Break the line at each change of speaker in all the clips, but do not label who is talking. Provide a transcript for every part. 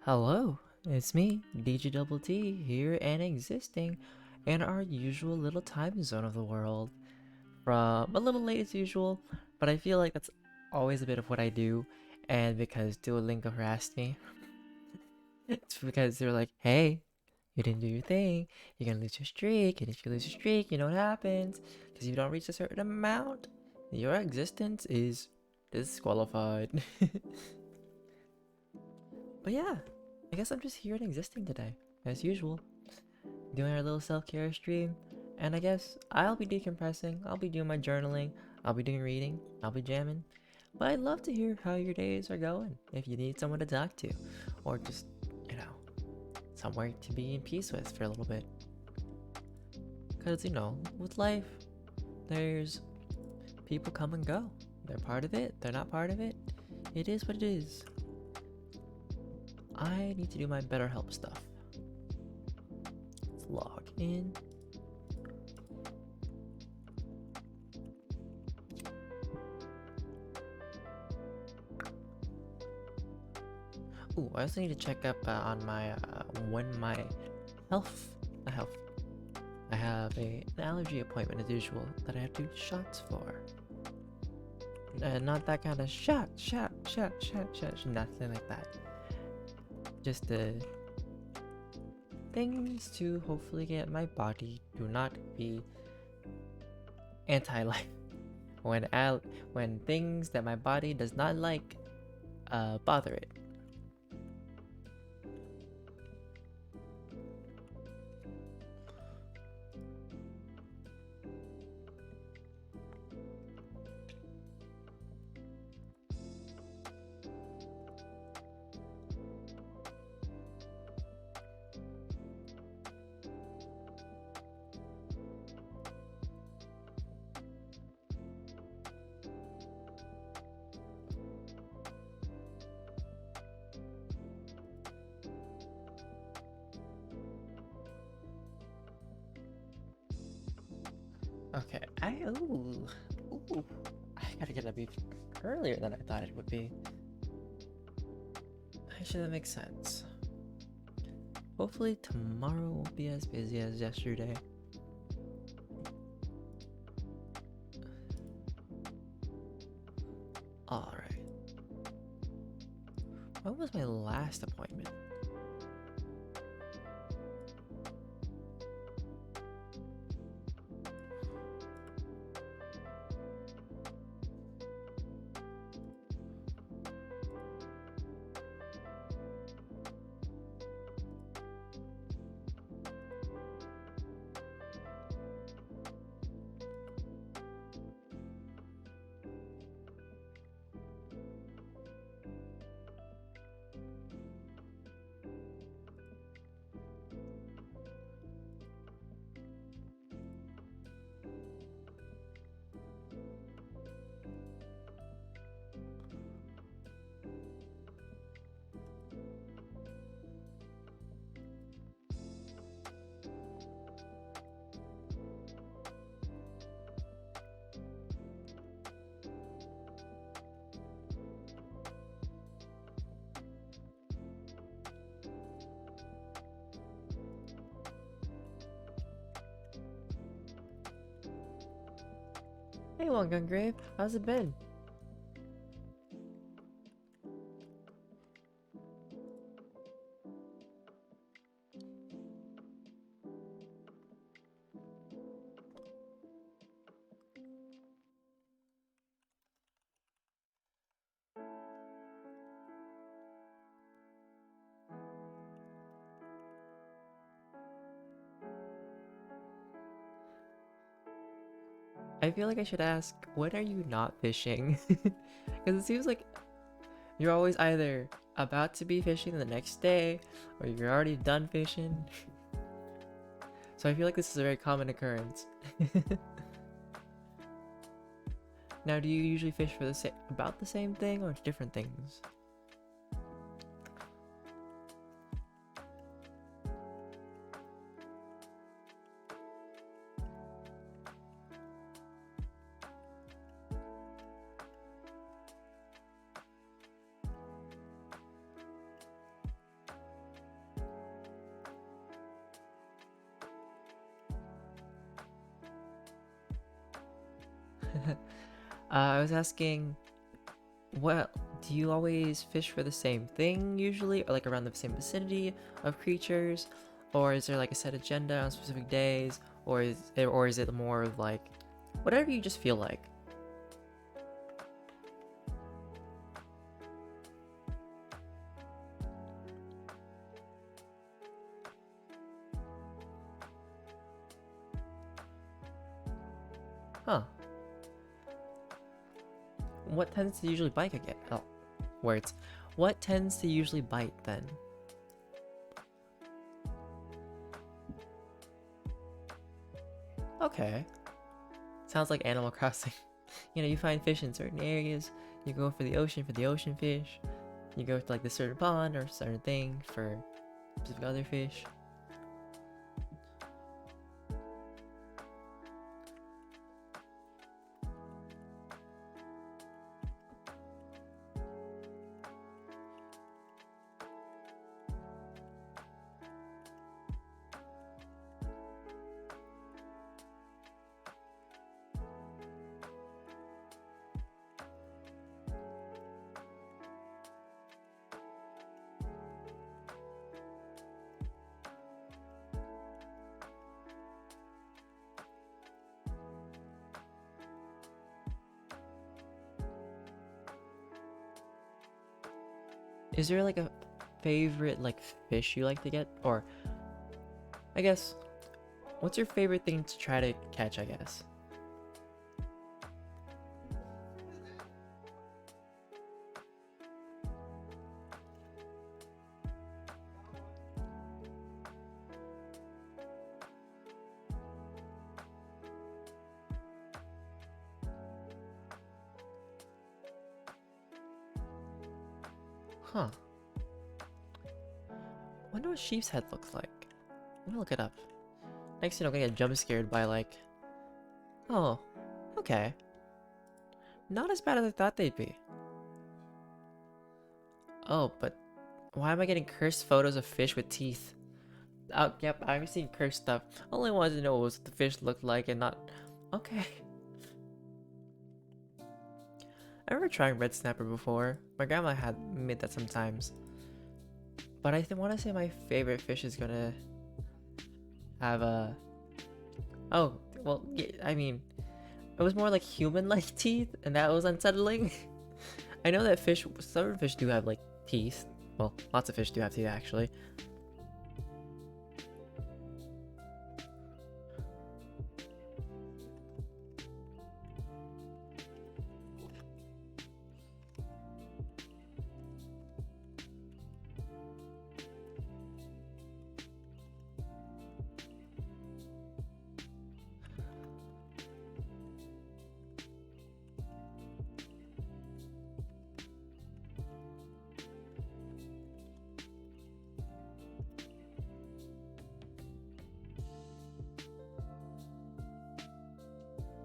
Hello, it's me, DjDoubleT, here and existing in our usual little time zone of the world. From a little late as usual, but I feel like that's always a bit of what I do, and because Duolingo harassed me, it's because they're like, hey, you didn't do your thing, you're gonna lose your streak, and if you lose your streak, you know what happens, because if you don't reach a certain amount, your existence is disqualified. But yeah, I guess I'm just here and existing today, as usual, doing our little self-care stream, and I guess I'll be decompressing, I'll be doing my journaling, I'll be doing reading, I'll be jamming, but I'd love to hear how your days are going, if you need someone to talk to, or just, you know, somewhere to be in peace with for a little bit. Because, with life, there's people come and go. They're part of it, they're not part of it. It is what it is. I need to do my BetterHelp stuff. Let's log in. Ooh, I also need to check up on my when my health, not health. I have an allergy appointment as usual that I have to do shots for. Not that kind of shot, nothing like that. Just things to hopefully get my body to not be anti-life. When things that my body does not like bother it. Okay, ooh, I gotta get up even earlier than I thought it would be. Actually, that makes sense. Hopefully tomorrow won't be as busy as yesterday. Alright. When was my last appointment? Hey, One Gun Grave, how's it been? I feel like I should ask, when are you not fishing? Because it seems like you're always either about to be fishing the next day, or you're already done fishing. So I feel like this is a very common occurrence. Now, do you usually fish for about the same thing or different things? I was asking, what do you always fish for the same thing usually, or like around the same vicinity of creatures, or is there like a set agenda on specific days, or is it more of like whatever you just feel like? Huh? What tends to usually bite again? Oh, words. What tends to usually bite then? Okay. Sounds like Animal Crossing. You know, you find fish in certain areas, you go for the ocean fish, you go to like the certain pond or certain thing for specific other fish. Is there like a favorite like fish you like to get? Or I guess, what's your favorite thing to try to catch, I guess? Huh. Wonder what sheep's head looks like. Let me look it up. Next thing I'm gonna get jump scared by like, oh, okay. Not as bad as I thought they'd be. Oh, but why am I getting cursed photos of fish with teeth? Oh, yep, I've seen cursed stuff. Only wanted to know what the fish looked like and not... Okay. I remember trying red snapper before. My grandma had made that sometimes. But I want to say my favorite fish is gonna have a... Oh, well, yeah, I mean, it was more like human-like teeth, and that was unsettling. I know that some fish do have like teeth. Well, lots of fish do have teeth actually.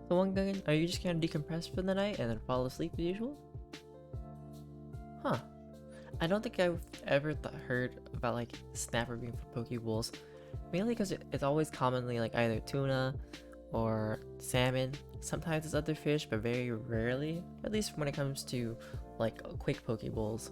So one gun, are you just gonna decompress for the night and then fall asleep as usual? Huh. I don't think I've ever heard about like snapper being for Pokeballs. Mainly because it's always commonly like either tuna or salmon. Sometimes it's other fish, but very rarely. At least when it comes to like quick Pokeballs.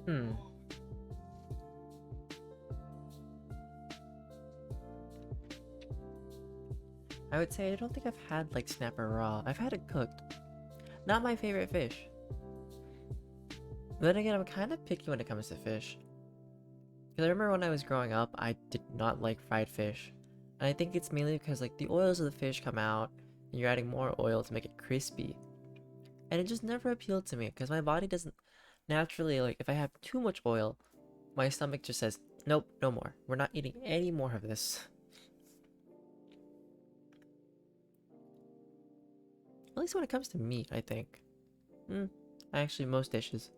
Hmm. I would say I don't think I've had like snapper raw. I've had it cooked. Not my favorite fish. Then again, I'm kind of picky when it comes to fish. Because I remember when I was growing up, I did not like fried fish. And I think it's mainly because like the oils of the fish come out, and you're adding more oil to make it crispy. And it just never appealed to me because my body doesn't naturally, like, if I have too much oil, my stomach just says, nope, no more. We're not eating any more of this. At least when it comes to meat, I think. Actually, most dishes.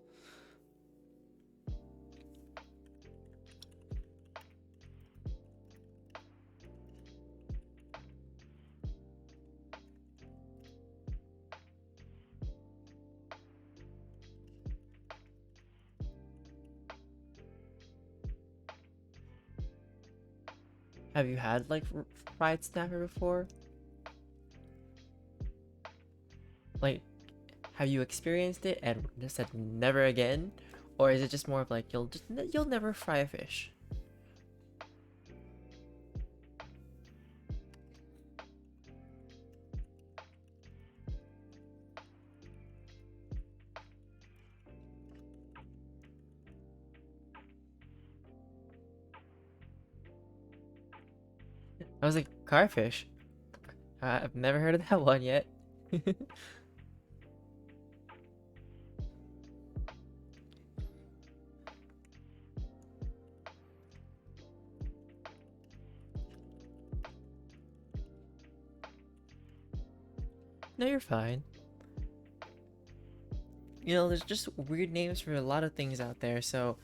Have you had like fried snapper before? Like, have you experienced it and just said never again? Or is it just more of like you'll never fry a fish? I was like, carfish? I've never heard of that one yet. No, you're fine. You know, there's just weird names for a lot of things out there, so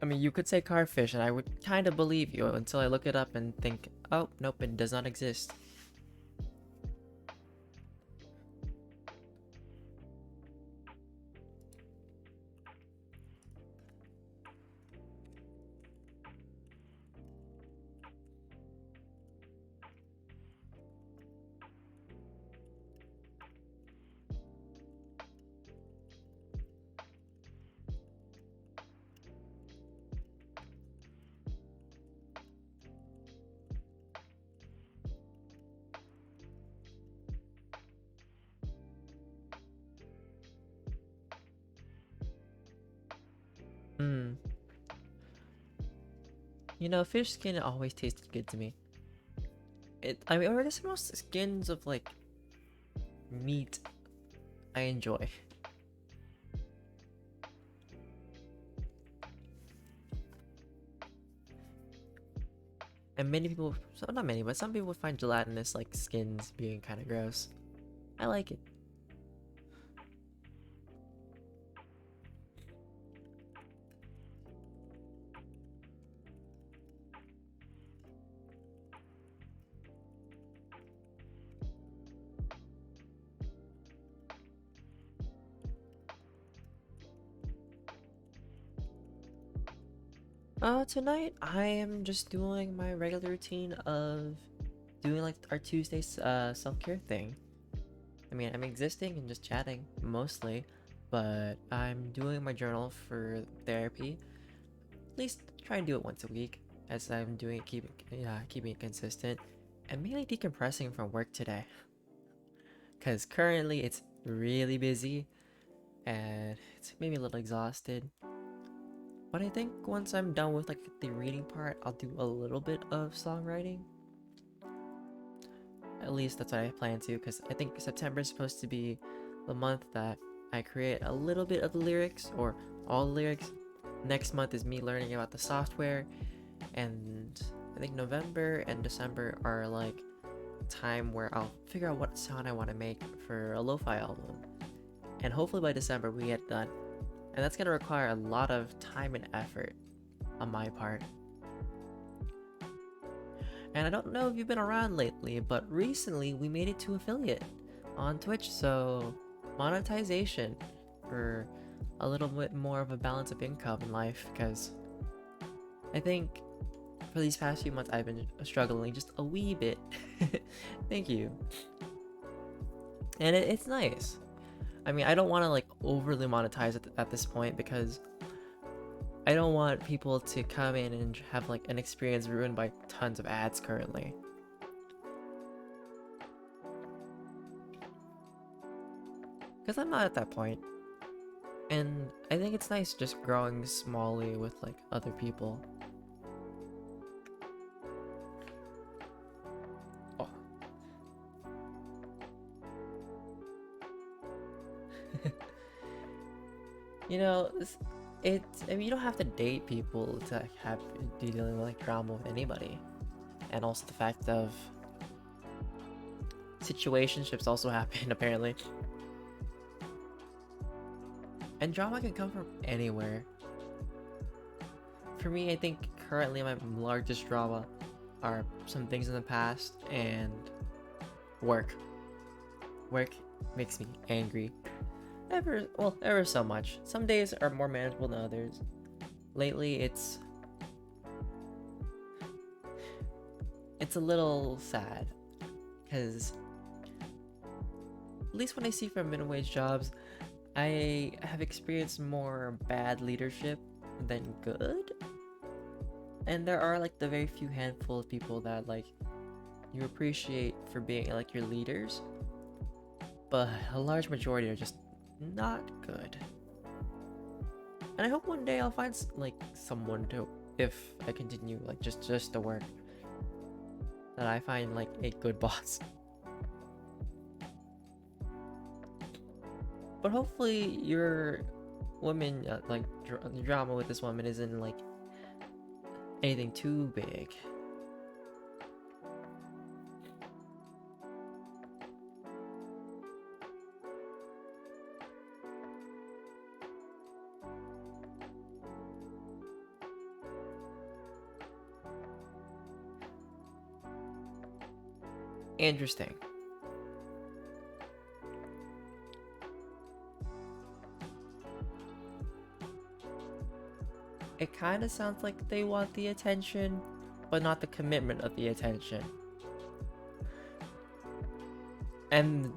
I mean, you could say carfish, and I would kind of believe you until I look it up and think, oh, nope, it does not exist. Hmm. You know, fish skin always tasted good to me. I mean, or I guess most skins of like meat I enjoy. And many people, so not many, but some people find gelatinous like skins being kind of gross. I like it. Tonight I am just doing my regular routine of doing like our Tuesday self-care thing. I mean, I'm existing and just chatting mostly, but I'm doing my journal for therapy. At least try and do it once a week, as I'm doing it, keeping it consistent, and mainly decompressing from work today. Cause currently it's really busy, and it's made me a little exhausted. But I think once I'm done with like the reading part, I'll do a little bit of songwriting. At least that's what I plan to, because I think September is supposed to be the month that I create a little bit of the lyrics, or all the lyrics. Next month is me learning about the software, and I think November and December are like time where I'll figure out what sound I want to make for a lo-fi album. And hopefully by December we get done. And that's going to require a lot of time and effort on my part. And I don't know if you've been around lately, but recently we made it to affiliate on Twitch, so monetization for a little bit more of a balance of income in life, because I think for these past few months I've been struggling just a wee bit. Thank you. And it's nice. I mean, I don't want to like overly monetize at this point, because I don't want people to come in and have like an experience ruined by tons of ads currently. Because I'm not at that point. And I think it's nice just growing smallly with like other people. Oh. You know, I mean, you don't have to date people to have be dealing with like drama with anybody. And also the fact of situationships also happen apparently. And drama can come from anywhere. For me, I think currently my largest drama are some things in the past and work. Work makes me angry. Ever so much. Some days are more manageable than others. Lately, it's a little sad because at least when I see from minimum wage jobs, I have experienced more bad leadership than good. And there are like the very few handful of people that like you appreciate for being like your leaders, but a large majority are just not good. And I hope one day I'll find like someone to, if I continue like just to work, that I find like a good boss. But hopefully your woman like drama with this woman isn't like anything too big. Interesting. It kind of sounds like they want the attention, but not the commitment of the attention. And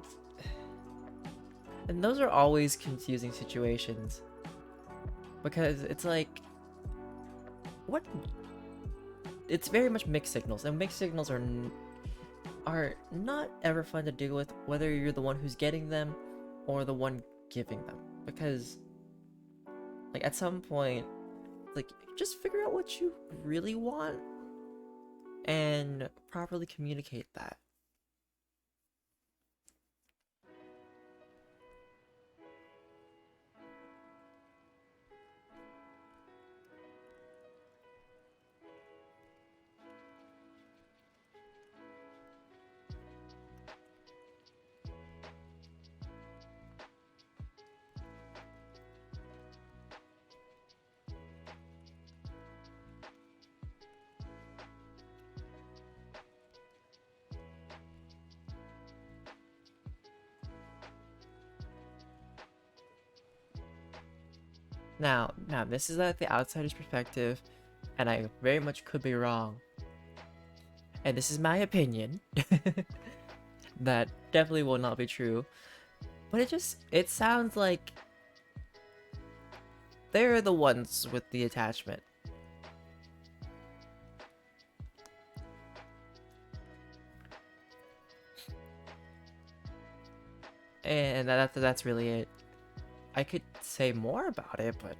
those are always confusing situations. Because it's like, what? It's very much mixed signals, and mixed signals are not ever fun to deal with, whether you're the one who's getting them or the one giving them. Because, like, at some point, like, just figure out what you really want and properly communicate that. Now, this is like the outsider's perspective, and I very much could be wrong. And this is my opinion. That definitely will not be true. But it sounds like they're the ones with the attachment. And that's really it. I could say more about it, but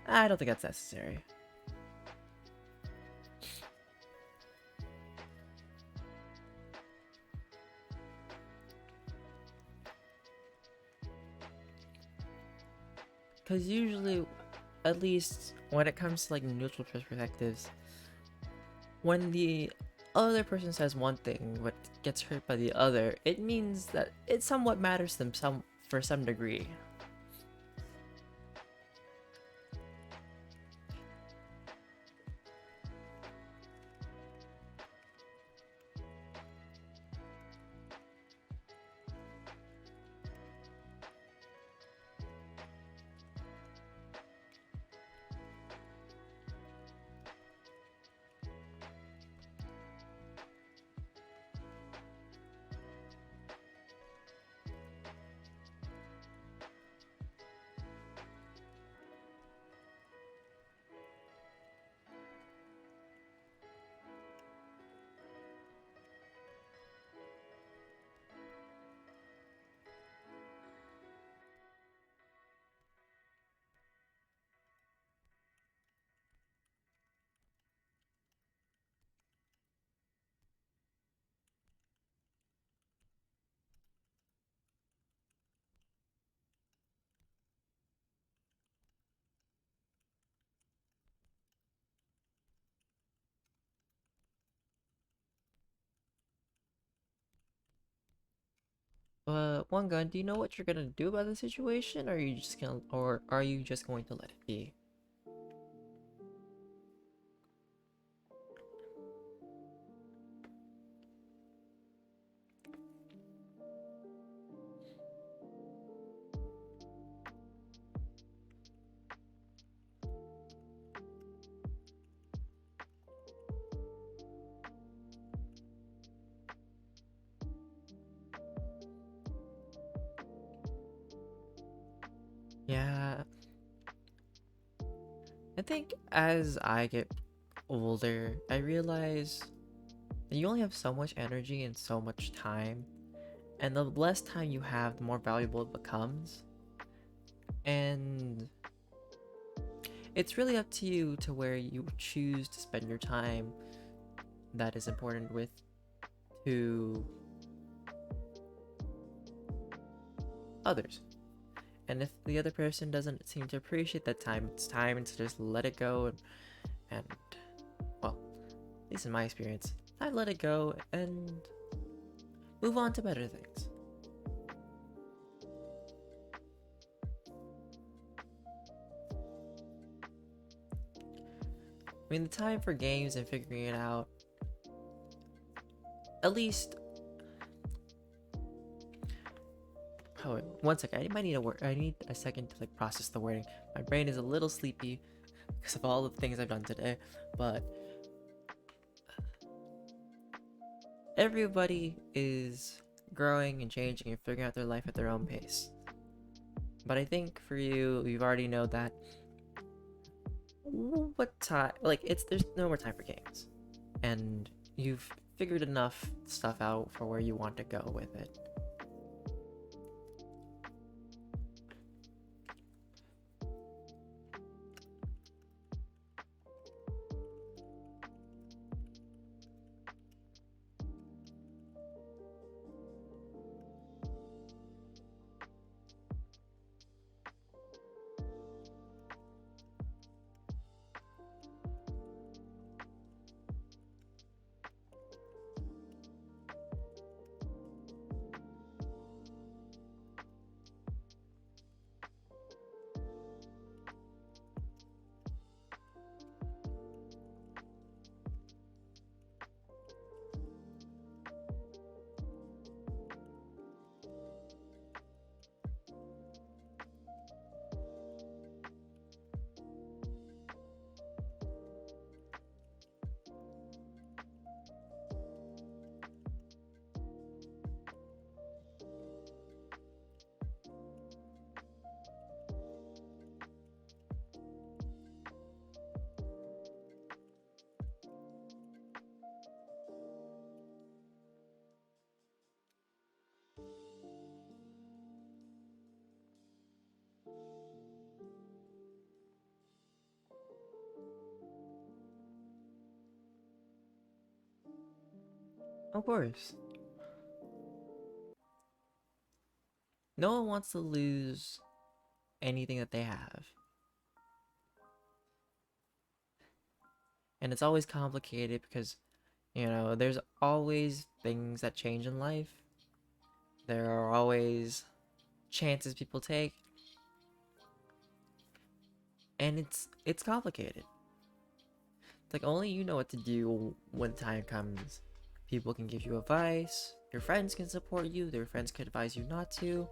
I don't think that's necessary. Because usually, at least when it comes to like neutral perspectives, when the other person says one thing but gets hurt by the other, it means that it somewhat matters to them for some degree. One gun, do you know what you're gonna do about the situation, or are you just going to let it be? Yeah, I think as I get older, I realize that you only have so much energy and so much time, and the less time you have, the more valuable it becomes. And it's really up to you to where you choose to spend your time that is important with to others. And if the other person doesn't seem to appreciate that time, it's time to just let it go and well, at least in my experience, I let it go and move on to better things. I mean, the time for games and figuring it out, at least. Oh, wait, one second. I might need a word. I need a second to like process the wording. My brain is a little sleepy because of all the things I've done today, but everybody is growing and changing and figuring out their life at their own pace. But I think for you, you've already know that what time, like there's no more time for games, and you've figured enough stuff out for where you want to go with it. Of course, no one wants to lose anything that they have. And it's always complicated because, there's always things that change in life. There are always chances people take. And it's complicated. It's like only you know what to do when time comes. People can give you advice, your friends can support you, their friends can advise you not to.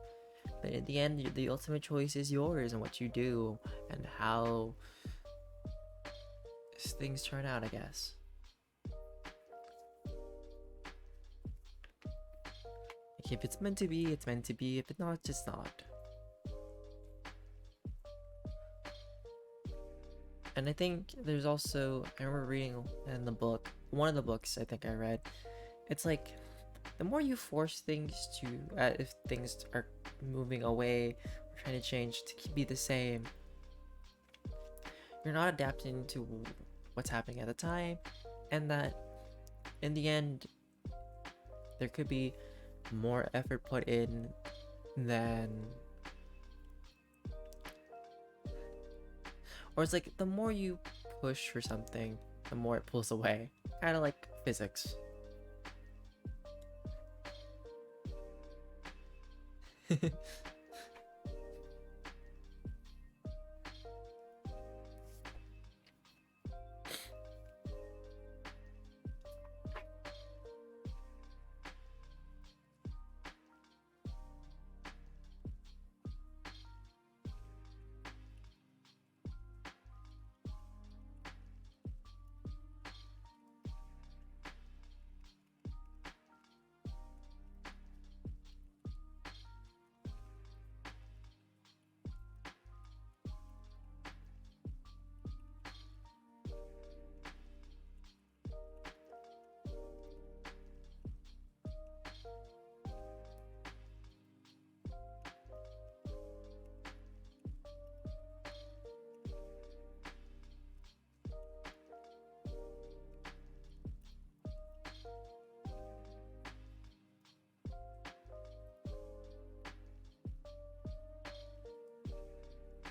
But in the end, the ultimate choice is yours and what you do and how things turn out, I guess. Like if it's meant to be, it's meant to be. If it's not, it's not. And I think there's also, I remember reading in the book, one of the books I think I read, it's like the more you force things to, if things are moving away or trying to change to be the same, you're not adapting to what's happening at the time, and that in the end, there could be more effort put in than, or it's like the more you push for something, the more it pulls away, kind of like physics.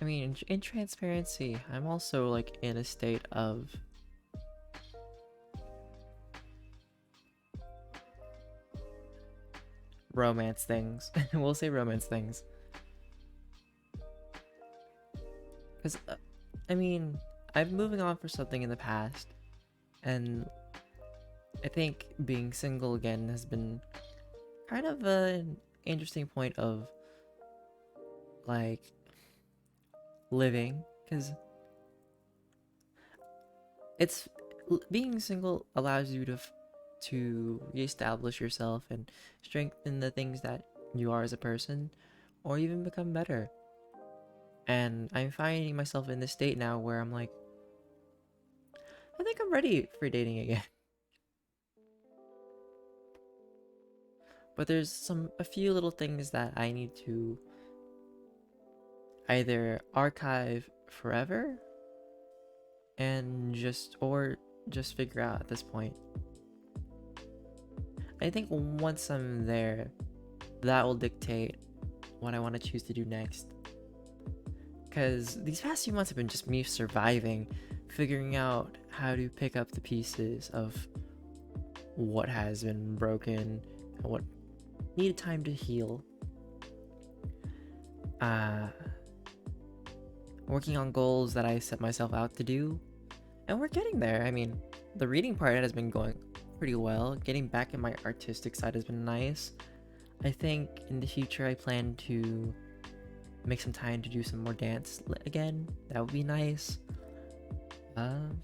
I mean, in transparency, I'm also like in a state of romance things. We'll say romance things. Because, I mean, I'm moving on for something in the past, and I think being single again has been kind of an interesting point of like living, because it's being single allows you to reestablish yourself and strengthen the things that you are as a person, or even become better. And I'm finding myself in this state now where I'm like, I think I'm ready for dating again. But there's a few little things that I need to either archive forever and just figure out at this point. I think once I'm there, that will dictate what I want to choose to do next. Because these past few months have been just me surviving, figuring out how to pick up the pieces of what has been broken and what needed time to heal. Working on goals that I set myself out to do, and we're getting there. I mean, the reading part has been going pretty well. Getting back in my artistic side has been nice. I think in the future I plan to make some time to do some more dance again. That would be nice. Kind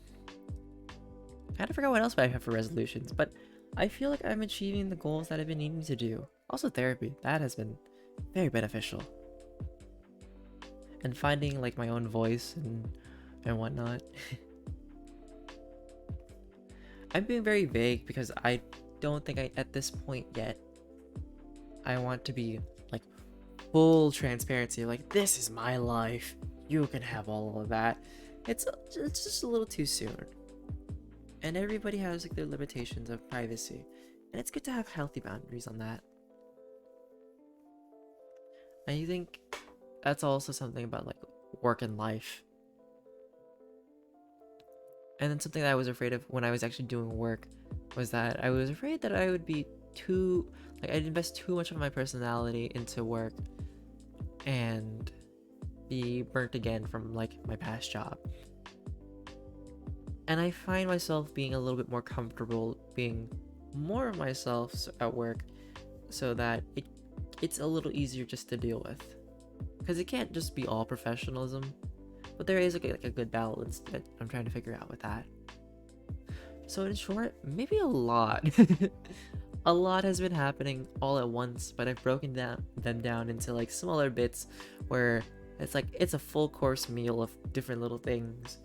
of forgot what else I have for resolutions, but I feel like I'm achieving the goals that I've been needing to do. Also therapy, that has been very beneficial. And finding like my own voice and whatnot. I'm being very vague because I don't think at this point yet I want to be like full transparency, like this is my life, you can have all of that. It's just a little too soon. And everybody has like their limitations of privacy, and it's good to have healthy boundaries on that. I think that's also something about like work and life. And then something that I was afraid of when I was actually doing work was that I was afraid that I would be too, like I'd invest too much of my personality into work and be burnt again from like my past job. And I find myself being a little bit more comfortable being more of myself at work, so that it's a little easier just to deal with. Because it can't just be all professionalism, but there is like a good balance that I'm trying to figure out with that. So in short, maybe a lot. A lot has been happening all at once, but I've broken them down into like smaller bits where it's like it's a full course meal of different little things.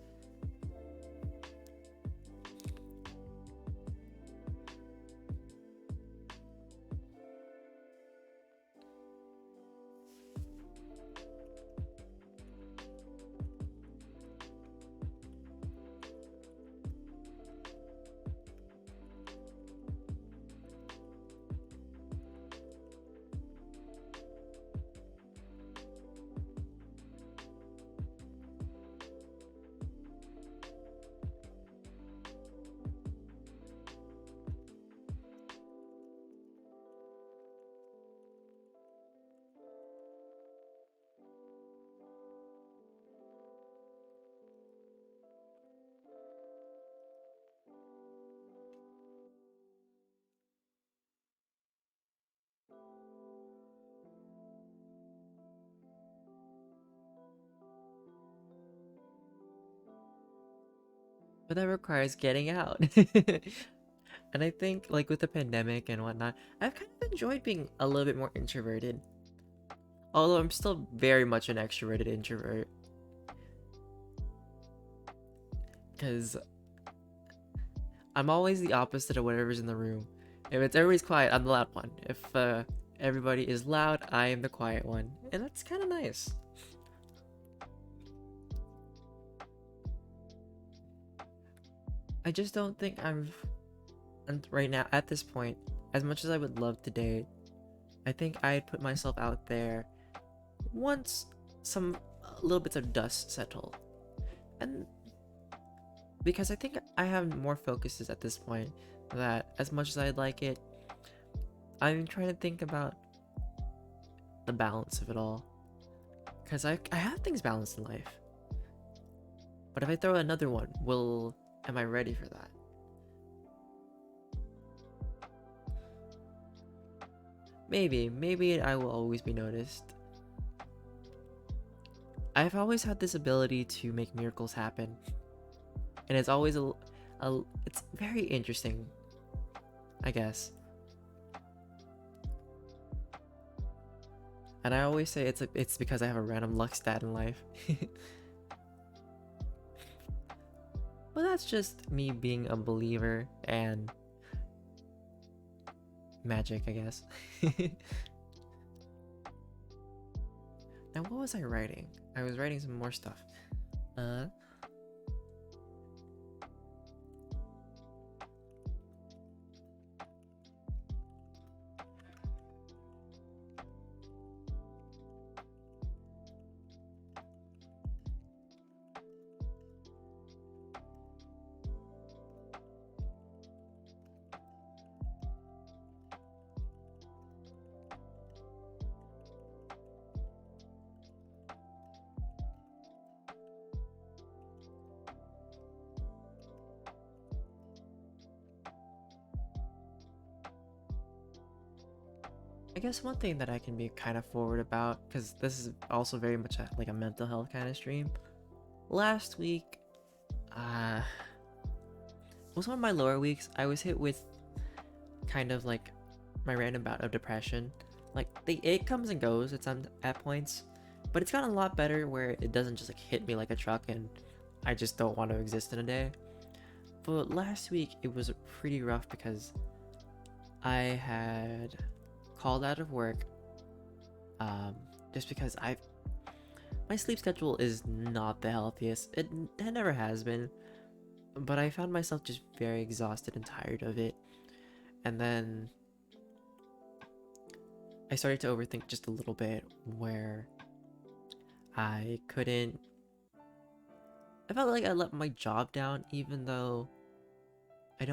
but that requires getting out. And I think, like, with the pandemic and whatnot, I've kind of enjoyed being a little bit more introverted. Although I'm still very much an extroverted introvert. Because I'm always the opposite of whatever's in the room. If everybody's quiet, I'm the loud one. If everybody is loud, I am the quiet one. And that's kind of nice. I just don't think and right now, at this point, as much as I would love to date, I think I'd put myself out there once some little bits of dust settle. And because I think I have more focuses at this point, that as much as I'd like it, I'm trying to think about the balance of it all. Because I have things balanced in life. But if I throw another one, am I ready for that? Maybe I will always be noticed. I've always had this ability to make miracles happen. And it's always it's very interesting, I guess. And I always say it's because I have a random luck stat in life. But that's just me being a believer and magic, I guess. Now, what was I writing? I was writing some more stuff. I guess one thing that I can be kind of forward about, because this is also very much like a mental health kind of stream. Last week, was one of my lower weeks. I was hit with kind of like my random bout of depression. Like it comes and goes at points, but it's gotten a lot better where it doesn't just like hit me like a truck and I just don't want to exist in a day. But last week it was pretty rough because I had called out of work just because my sleep schedule is not the healthiest. It never has been, but I found myself just very exhausted and tired of it. And then I started to overthink just a little bit, where I felt like I let my job down, even though it's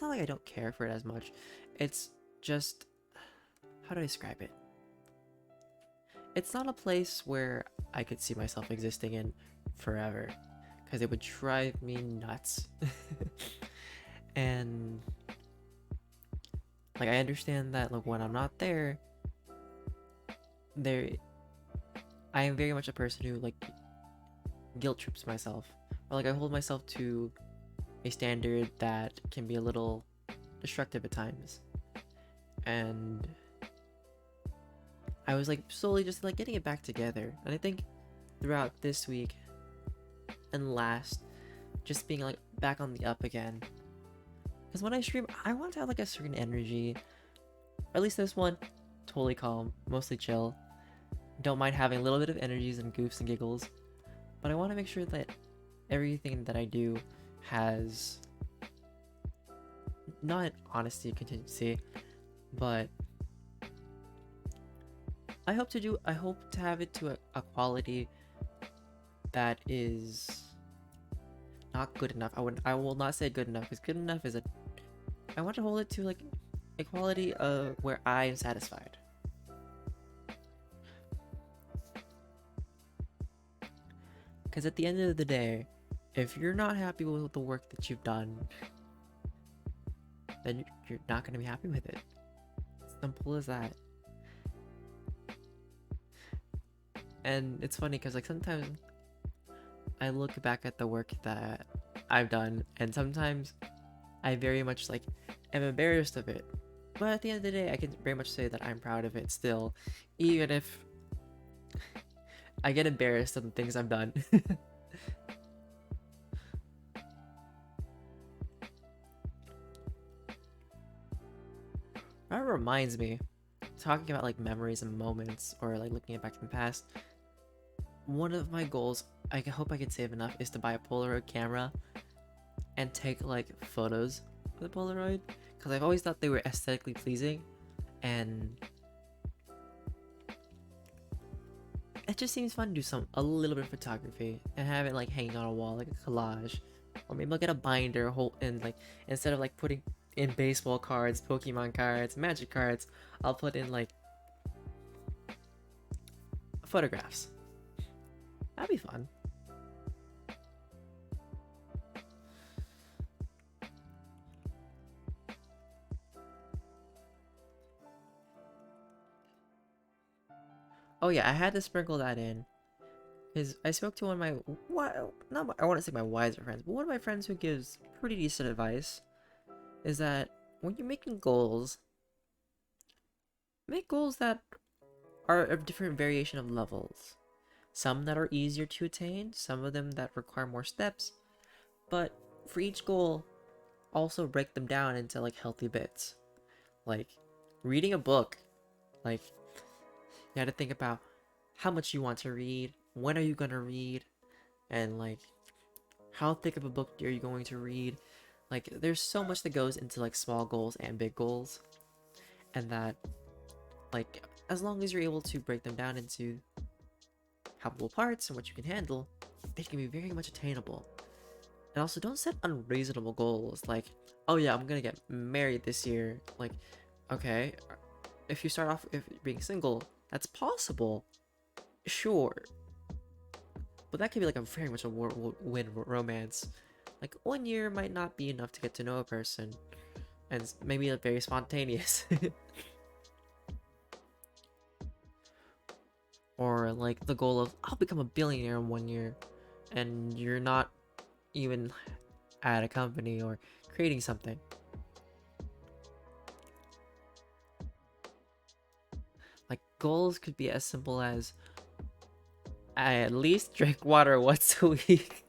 not like I don't care for it as much. It's just, how do I describe it? It's not a place where I could see myself existing in forever, because it would drive me nuts. And like I understand that like when I'm not there, I am very much a person who like guilt trips myself, or like I hold myself to a standard that can be a little destructive at times. And I was like slowly just like getting it back together, and I think throughout this week and last, just being like back on the up again. Because when I stream, I want to have like a certain energy. Or at least this one, totally calm, mostly chill. Don't mind having a little bit of energies and goofs and giggles, but I want to make sure that everything that I do has not honesty, contingency, but I hope to have it to a quality that is not good enough. I will not say good enough, because good enough is I want to hold it to like a quality of where I am satisfied. Because at the end of the day, if you're not happy with the work that you've done, then you're not going to be happy with it. Simple as that. And it's funny because like sometimes I look back at the work that I've done, and sometimes I very much like am embarrassed of it. But at the end of the day, I can very much say that I'm proud of it still, even if I get embarrassed of the things I've done. That reminds me, talking about like memories and moments, or like looking back in the past. One of my goals, I hope I can save enough, is to buy a Polaroid camera and take like photos with a Polaroid, because I've always thought they were aesthetically pleasing, and it just seems fun to do a little bit of photography and have it like hanging on a wall like a collage, or maybe I'll get a binder whole and like instead of like putting in baseball cards, Pokemon cards, Magic cards, I'll put in like photographs. That'd be fun. Oh yeah, I had to sprinkle that in because I spoke to one of my I want to say my wiser friends, but one of my friends who gives pretty decent advice is that when you're making goals, make goals that are of different variation of levels. Some that are easier to attain, some of them that require more steps, but for each goal, also break them down into like healthy bits. Like reading a book, like you had to think about how much you want to read, when are you gonna read, and like how thick of a book are you going to read. Like there's so much that goes into like small goals and big goals, and that like as long as you're able to break them down into palpable parts and what you can handle, they can be very much attainable. And also don't set unreasonable goals like, oh yeah, I'm gonna get married this year. Like, okay, if you start off if being single, that's possible, sure, but that could be like a very much a win romance. Like 1 year might not be enough to get to know a person, and maybe like very spontaneous. Or like the goal of I'll become a billionaire in 1 year, and you're not even at a company or creating something. Like goals could be as simple as I at least drink water once a week.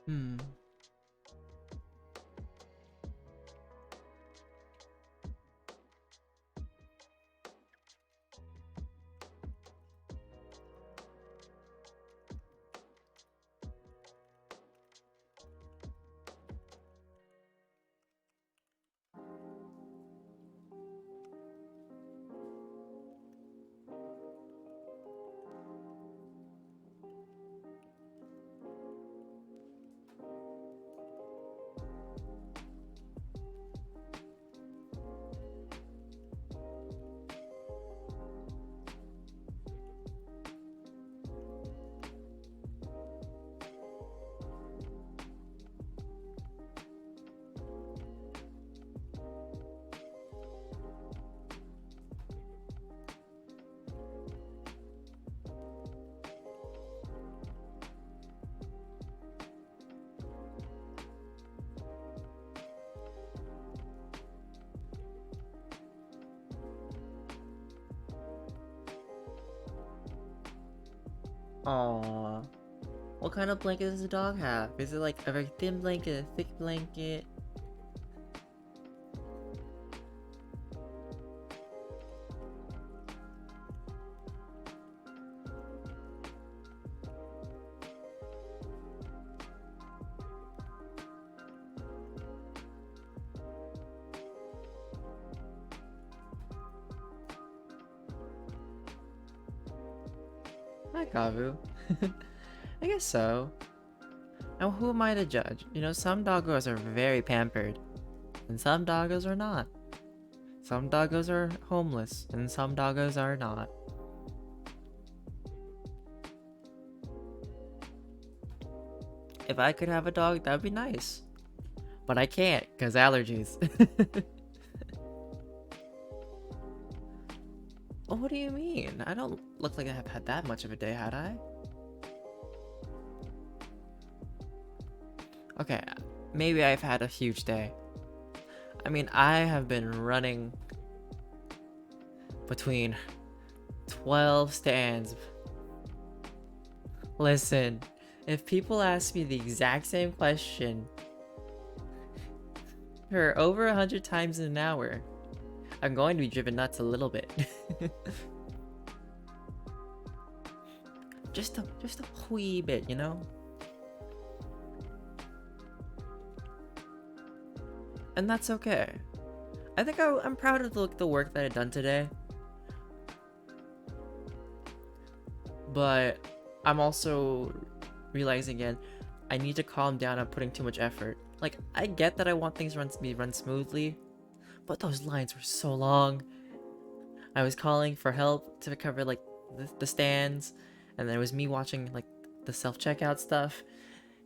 Hmm. Aww. What kind of blanket does the dog have? Is it like a very thin blanket, a thick blanket? Hi, Kavu. I guess so. Now, who am I to judge? You know, some doggos are very pampered, and some doggos are not. Some doggos are homeless, and some doggos are not. If I could have a dog, that'd be nice. But I can't, because allergies. Oh, what do you mean? I don't look like I have had that much of a day, had I? Okay, maybe I've had a huge day. I mean, I have been running between 12 stands. Listen, if people ask me the exact same question for over 100 times in an hour, I'm going to be driven nuts a little bit. just a wee bit, you know? And that's okay. I think I'm proud of the work that I've done today. But I'm also realizing again, I need to calm down on putting too much effort. Like, I get that I want things to be run smoothly, but those lines were so long. I was calling for help to cover like the stands, and then it was me watching like the self-checkout stuff.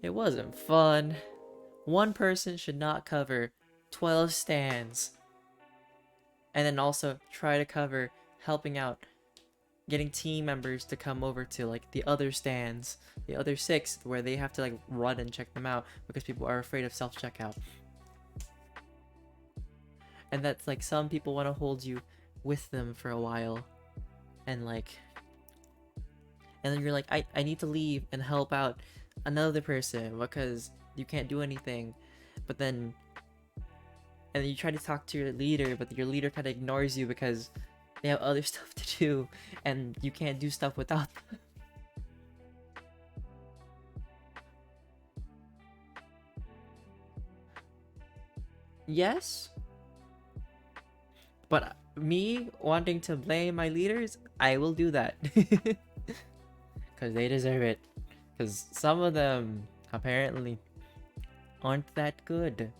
It wasn't fun. One person should not cover 12 stands. And then also try to cover helping out, getting team members to come over to like the other stands, the other 6 where they have to like run and check them out because people are afraid of self-checkout. And that's like some people want to hold you with them for a while, and like, and then you're like, I need to leave and help out another person because you can't do anything. But then, and then you try to talk to your leader, but your leader kind of ignores you because they have other stuff to do and you can't do stuff without them. Yes, but me wanting to blame my leaders, I will do that. Because they deserve it. Because some of them apparently aren't that good.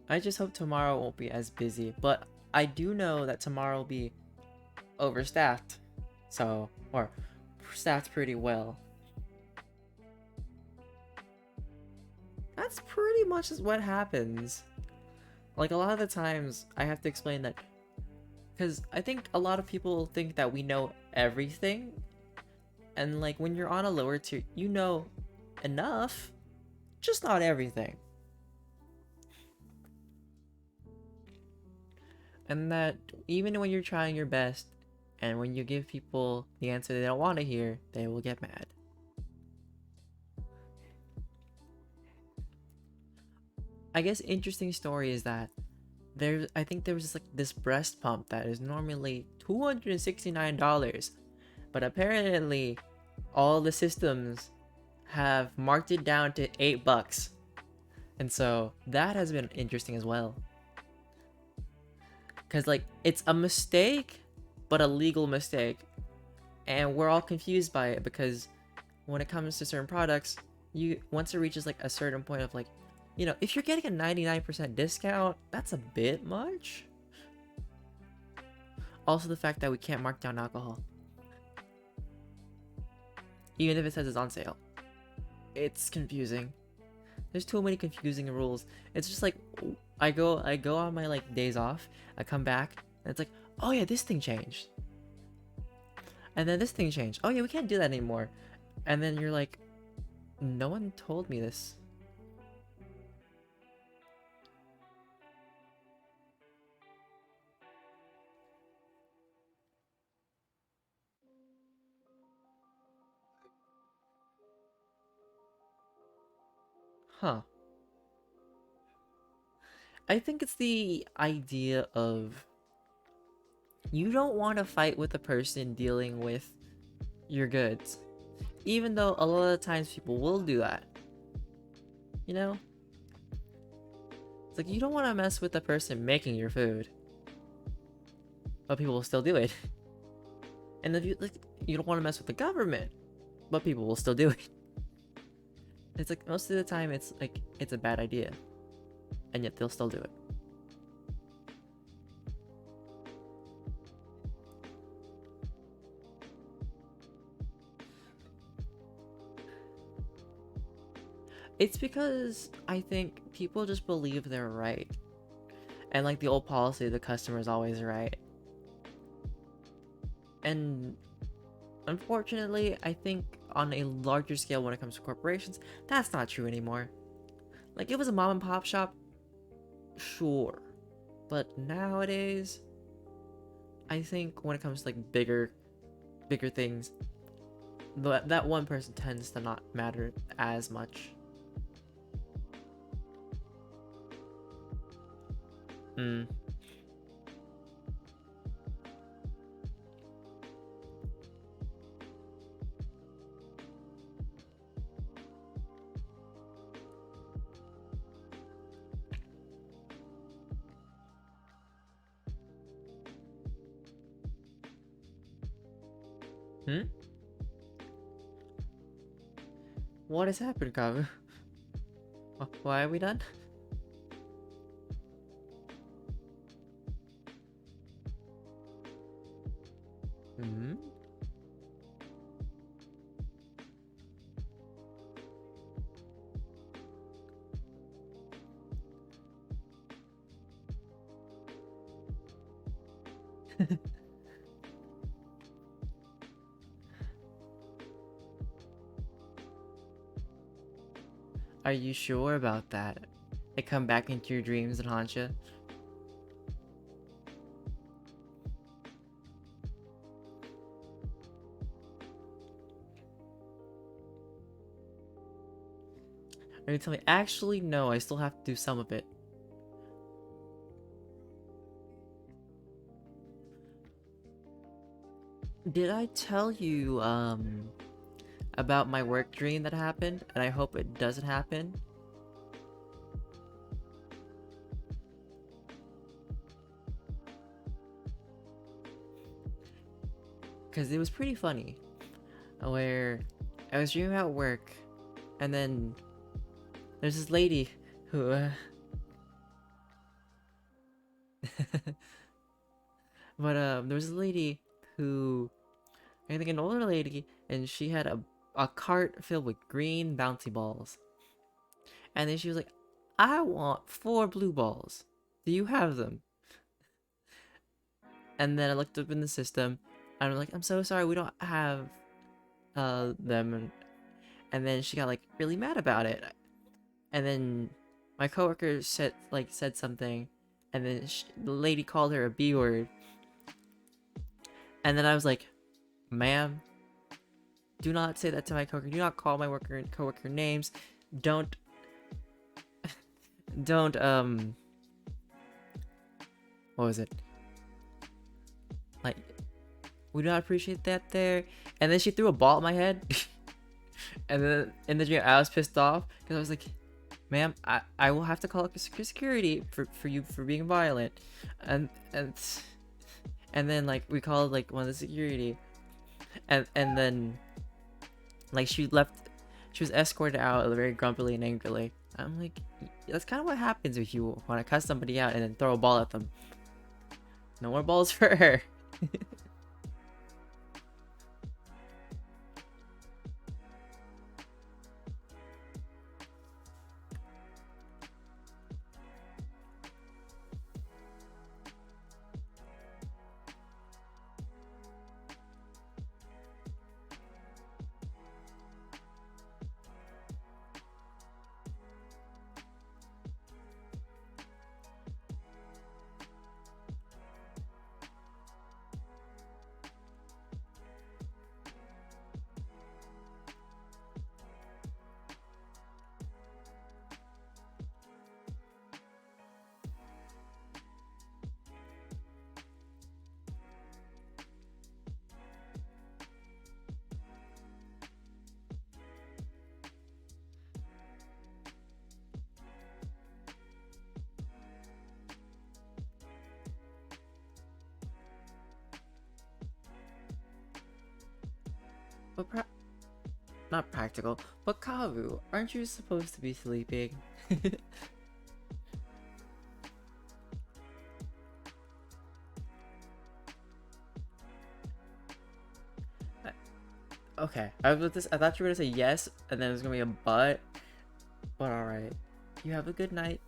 I just hope tomorrow won't be as busy, but I do know that tomorrow will be overstaffed. So, or staffed pretty well. That's pretty much what happens. Like, a lot of the times, I have to explain that because I think a lot of people think that we know everything, and like when you're on a lower tier, you know enough, just not everything. And that even when you're trying your best, and when you give people the answer they don't want to hear, they will get mad. I guess interesting story is that I think there was just like this breast pump that is normally $269, but apparently all the systems have marked it down to $8. And so that has been interesting as well. Cause like it's a mistake, but a legal mistake. And we're all confused by it because when it comes to certain products, once it reaches like a certain point of like, you know, if you're getting a 99% discount, that's a bit much. Also the fact that we can't mark down alcohol, even if it says it's on sale. It's confusing. There's too many confusing rules. It's just like I go on my like days off, I come back, and it's like, oh yeah, this thing changed. And then this thing changed. Oh yeah, we can't do that anymore. And then you're like, no one told me this. Huh. I think it's the idea of you don't want to fight with the person dealing with your goods. Even though a lot of times people will do that. You know? It's like you don't want to mess with the person making your food. But people will still do it. And if you like you don't want to mess with the government, but people will still do it. It's like most of the time it's like it's a bad idea. And yet they'll still do it. It's because I think people just believe they're right. And like the old policy, the customer is always right. And unfortunately, I think on a larger scale when it comes to corporations, that's not true anymore. Like, it was a mom and pop shop, sure. But nowadays, I think when it comes to like bigger things, that one person tends to not matter as much. Hmm. Hmm? What has happened, Kavu? Why are we done? Hmm? Are you sure about that? They come back into your dreams and haunt you? Are you telling me, actually, no, I still have to do some of it. Did I tell you, about my work dream that happened? And I hope it doesn't happen? Because it was pretty funny. Where I was dreaming about work, and then there's this lady who, but, there was this lady who, I think an older lady, and she had a cart filled with green bouncy balls. And then she was like, I want 4 blue balls. Do you have them? And then I looked up in the system, and I'm like, I'm so sorry, we don't have them. And then she got like really mad about it. And then my coworker said something, and then the lady called her a B word. And then I was like, ma'am, do not say that to my coworker. Do not call my coworker names. Don't don't what was it? Like, we do not appreciate that there. And then she threw a ball at my head. And then in the dream I was pissed off because I was like, ma'am, I will have to call security for you for being violent. And then like we called like one of the security, and then like she left. She was escorted out very grumpily and angrily. I'm like, that's kind of what happens if you want to cuss somebody out and then throw a ball at them. No more balls for her. But not practical. But Kavu, aren't you supposed to be sleeping? Okay, I thought you were gonna say yes, and then it was gonna be a but. But all right, you have a good night.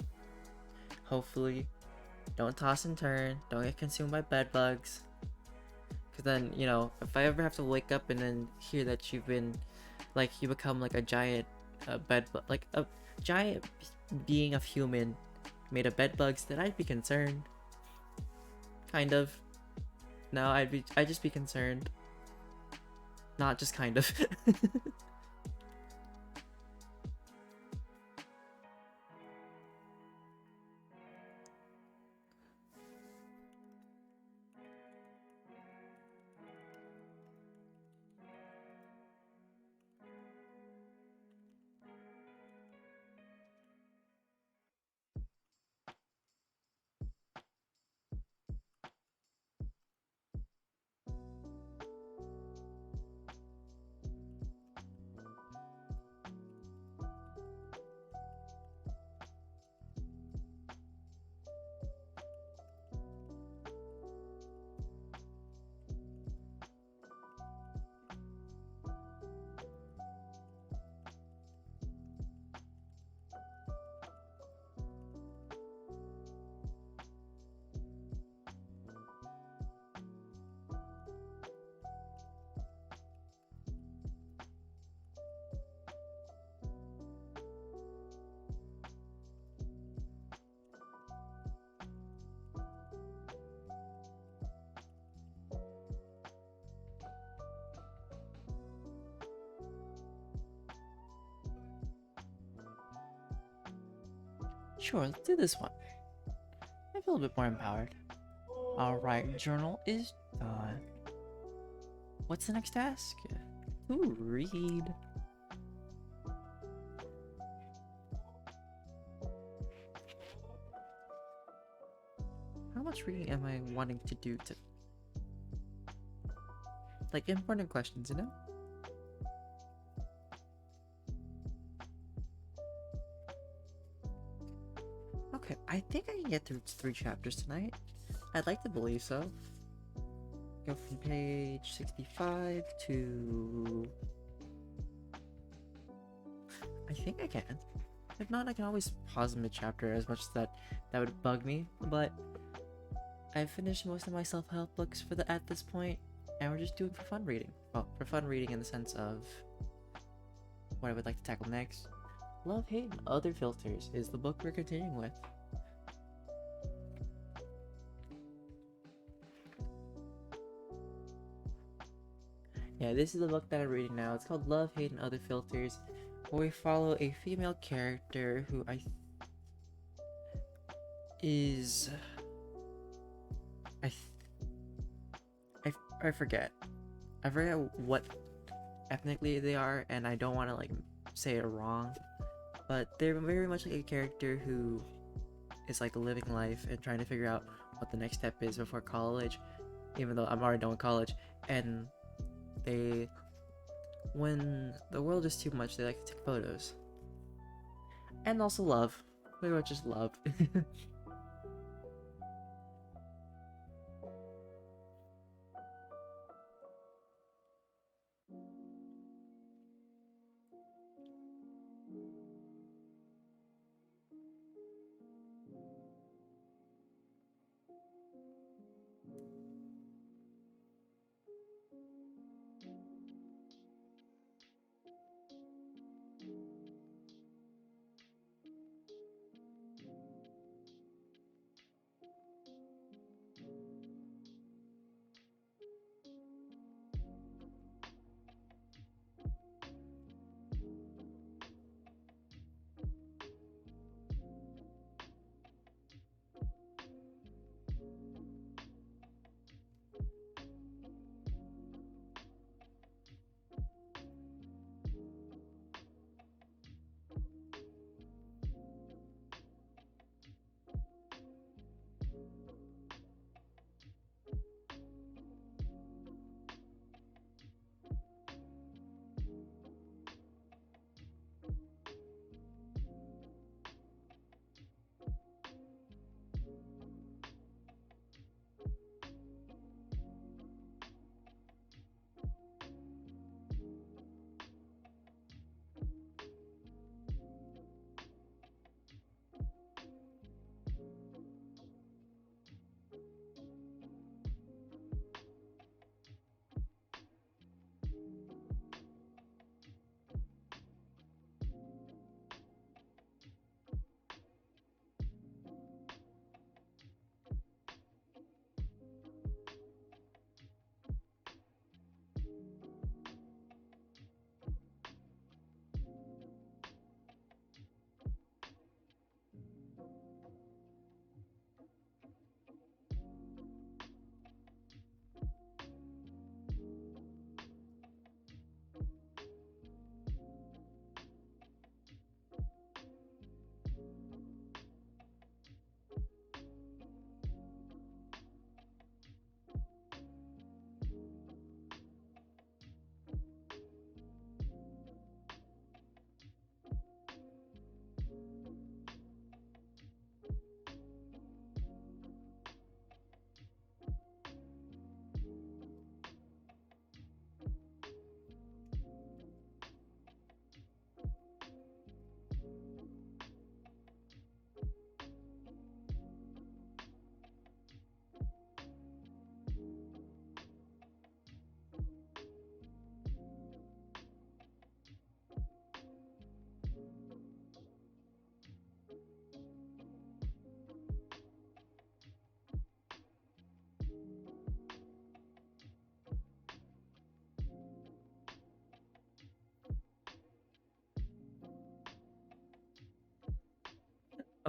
Hopefully, don't toss and turn. Don't get consumed by bed bugs. Cause then if I ever have to wake up and then hear that you've been, like, you become like a giant like a giant being of human made of bed bugs, then I'd be concerned. Kind of. No, I'd just be concerned. Not just kind of. Sure, let's do this one. I feel a bit more empowered. Alright, journal is done. What's the next task? To read. How much reading am I wanting to do to... like, important questions, you know? Okay, I think I can get through 3 chapters tonight. I'd like to believe so. Go from page 65 to... I think I can. If not, I can always pause mid-chapter as much as that would bug me, but I've finished most of my self-help books at this point, and we're just doing for fun reading. Well, for fun reading in the sense of what I would like to tackle next. Love, Hate, and Other Filters is the book we're continuing with. Yeah, this is the book that I'm reading now. It's called Love, Hate, and Other Filters, where we follow a female character who I forget. I forget what ethnically they are, and I don't want to like say it wrong, but they're very much like a character who is like living life and trying to figure out what the next step is before college, even though I'm already done with college. And when the world is too much, they like to take photos. And also love. Very much just love.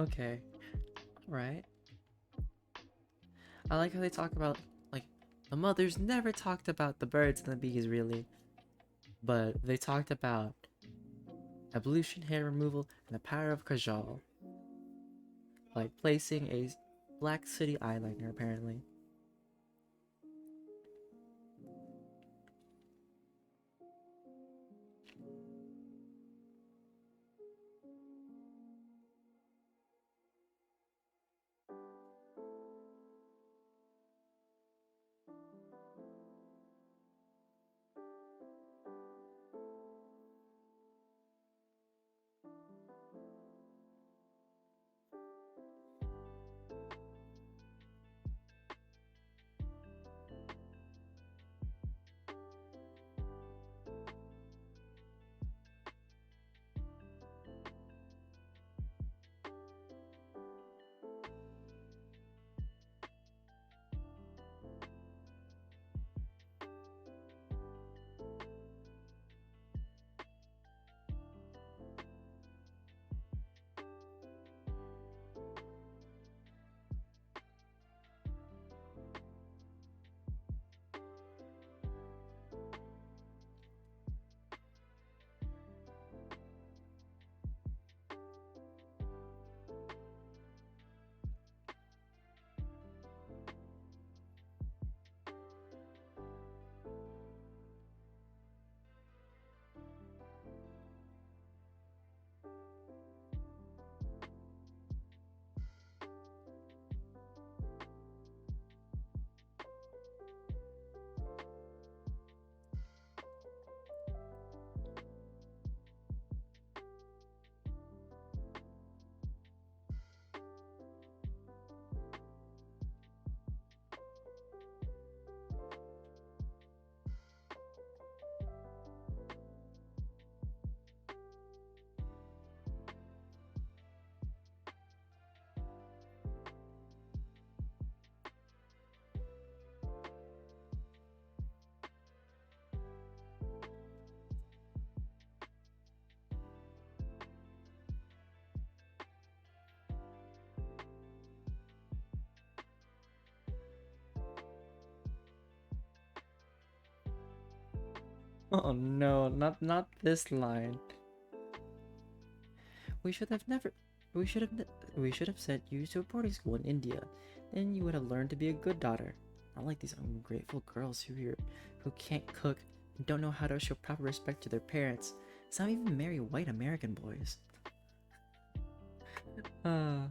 Okay, right. I like how they talk about, like, the mothers never talked about the birds and the bees, really. But they talked about evolution, hair removal, and the power of Kajal. Like, placing a black city eyeliner, apparently. Oh no, not this line. We should have never. We should have. We should have sent you to a boarding school in India. Then you would have learned to be a good daughter. Not like these ungrateful girls who can't cook and don't know how to show proper respect to their parents. Some even marry white American boys. Uh,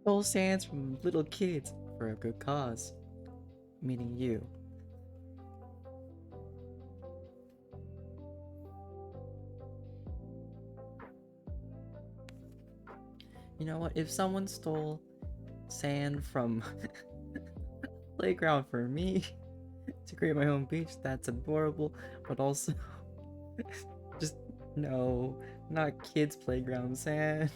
Stole sands from little kids for a good cause. Meaning you. You know what? If someone stole sand from playground for me to create my own beach, that's adorable. But also, just no, not kids' playground sand.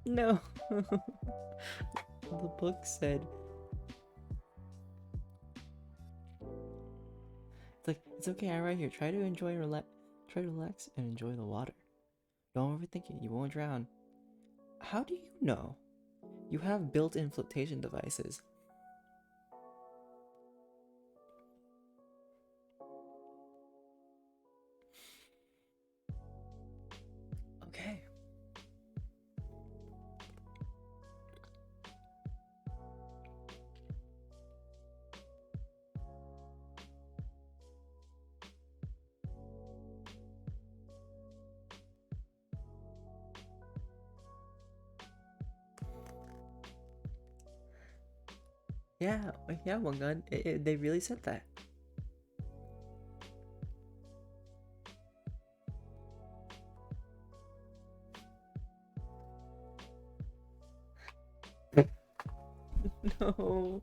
No. The book said, it's like, it's okay, I'm right here. Try to enjoy and relax. Try to relax and enjoy the water. Don't overthink it, you won't drown. How do you know? You have built-in flotation devices. Okay. Yeah, yeah, one gun. They really said that. No.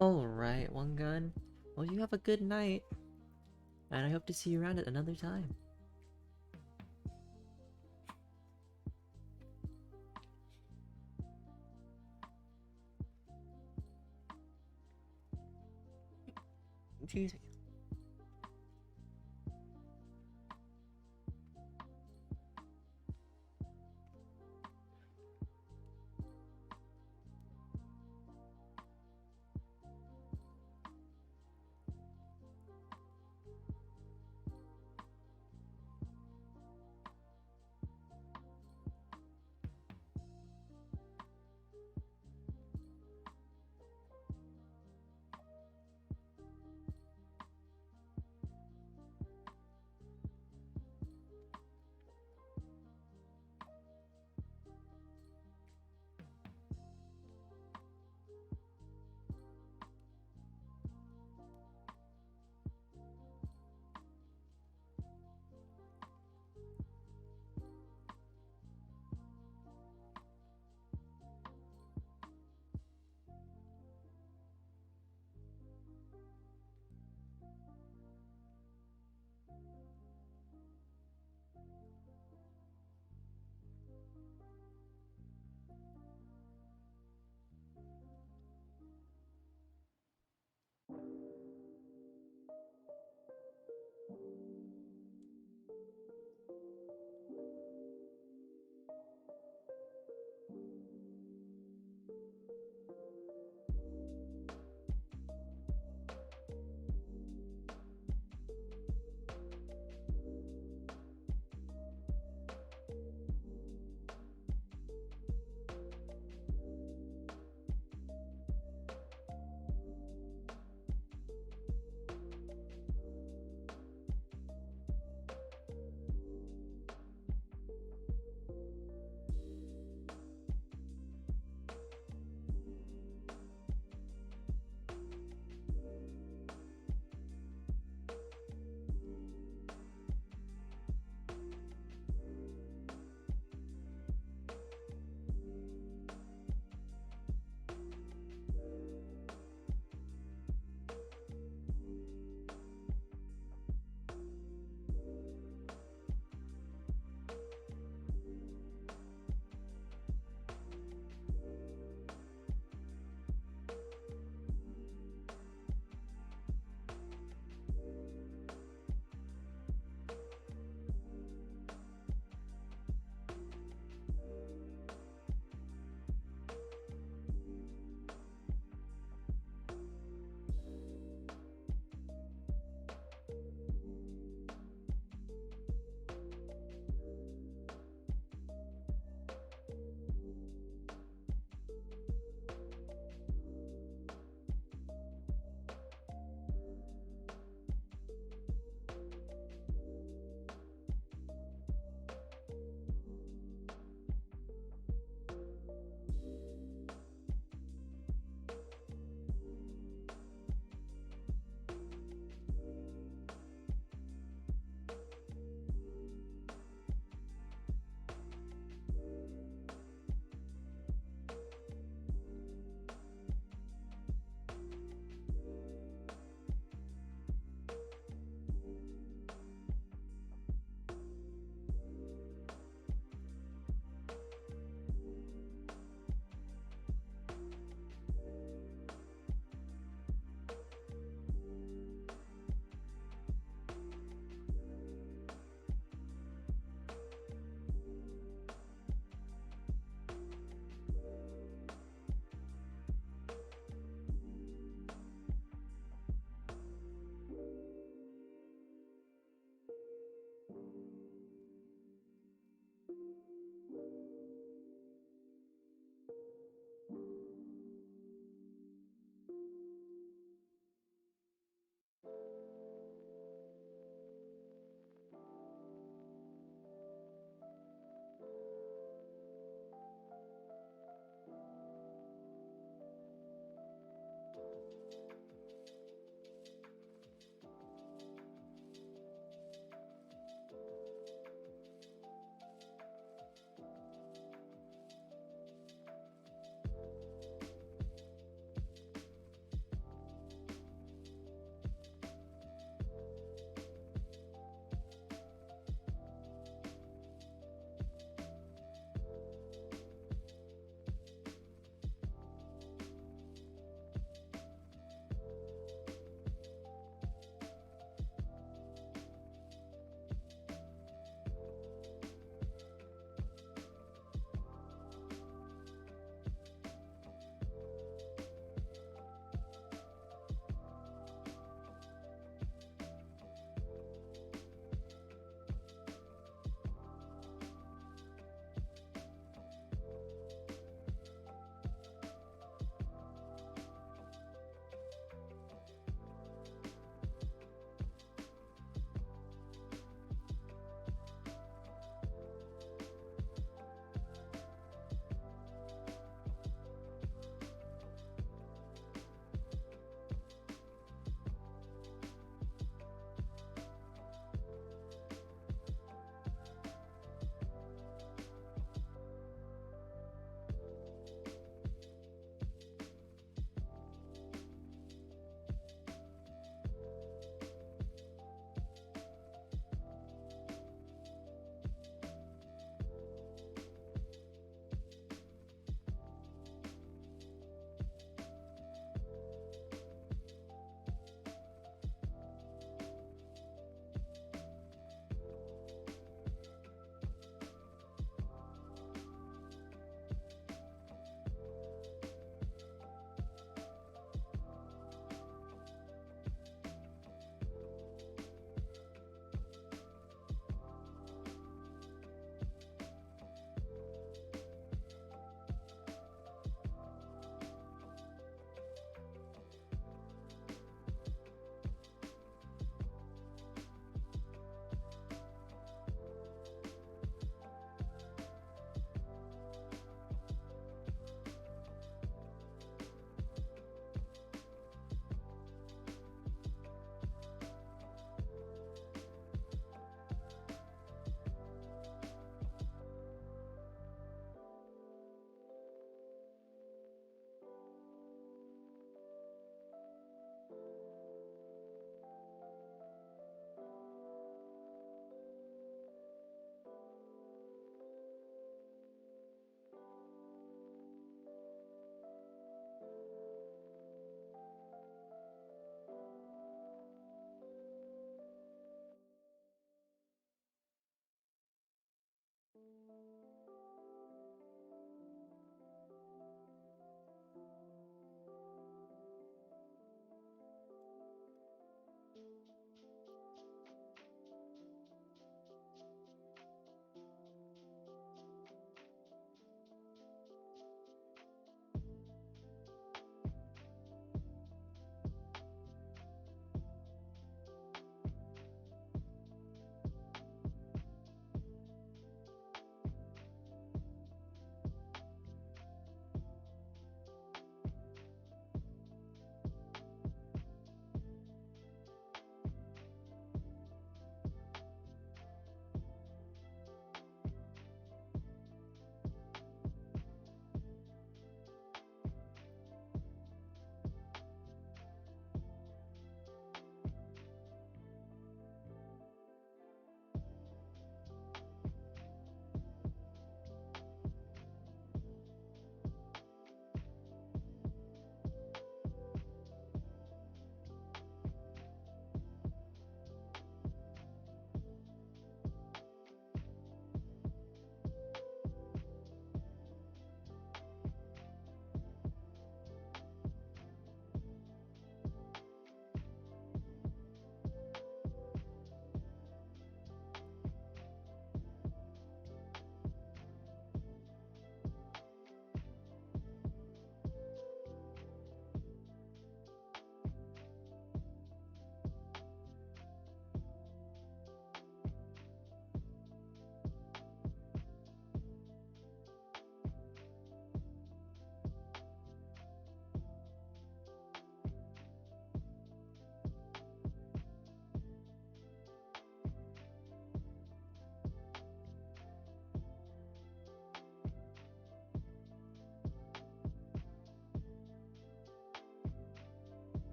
Alright, One Gun. Well, you have a good night. And I hope to see you around at another time. Excuse me.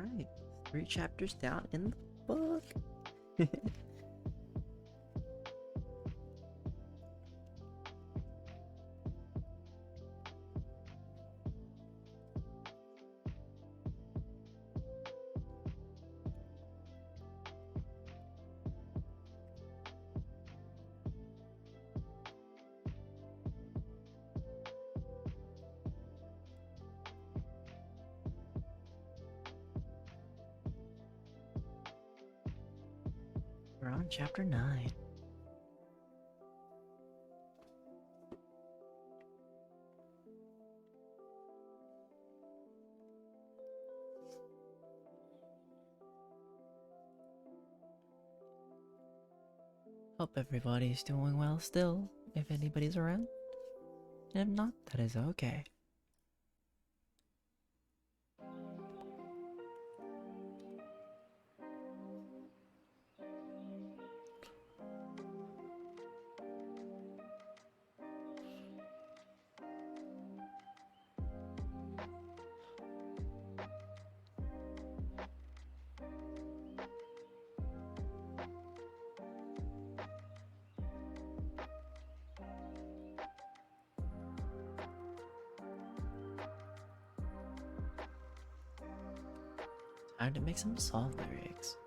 Alright, 3 chapters down in the book. We're on chapter 9.
Hope everybody's doing well still, if anybody's around. And if not, that is okay. Time to make some salt lyrics.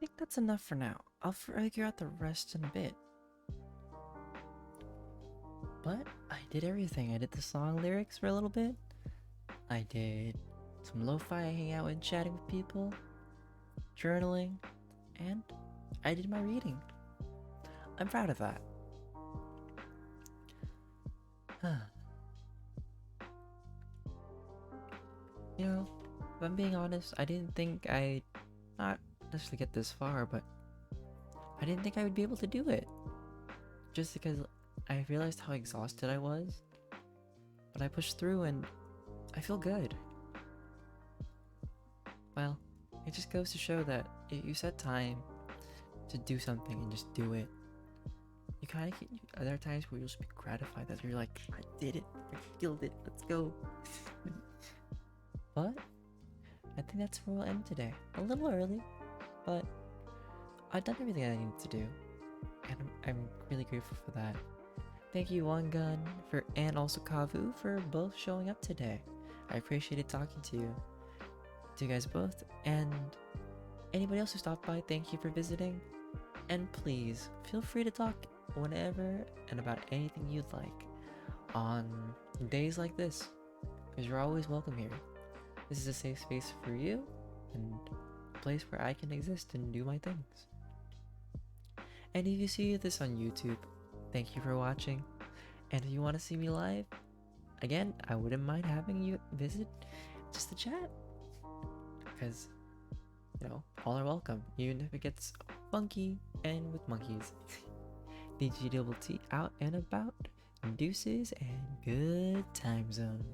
think that's enough for now. I'll figure out the rest in a bit.
But I did everything. I did the song lyrics for a little bit. I did some lo-fi hanging out and chatting with people, journaling, and I did my reading. I'm proud of that. You know, if I'm being honest, I didn't think I'd not necessarily get this far, but I didn't think I would be able to do it. Just because I realized how exhausted I was. But I pushed through and I feel good. Well, it just goes to show that if you set time to do something and just do it, you kind of there are times where you'll just be gratified that you're like, I did it, I killed it, let's go. But I think that's where we'll end today. A little early, but I've done everything I need to do, and I'm really grateful for that. Thank you, One Gun, and also Kavu for both showing up today. I appreciated talking to you guys both, and anybody else who stopped by, thank you for visiting. And please feel free to talk whenever and about anything you'd like on days like this, because you're always welcome here. This is a safe space for you and a place where I can exist and do my things. And if you see this on YouTube, thank you for watching. And if you want to see me live, again, I wouldn't mind having you visit just to chat, because you know, all are welcome, even if it gets funky and with monkeys. DjDoubleT out and about. Deuces and good time zone.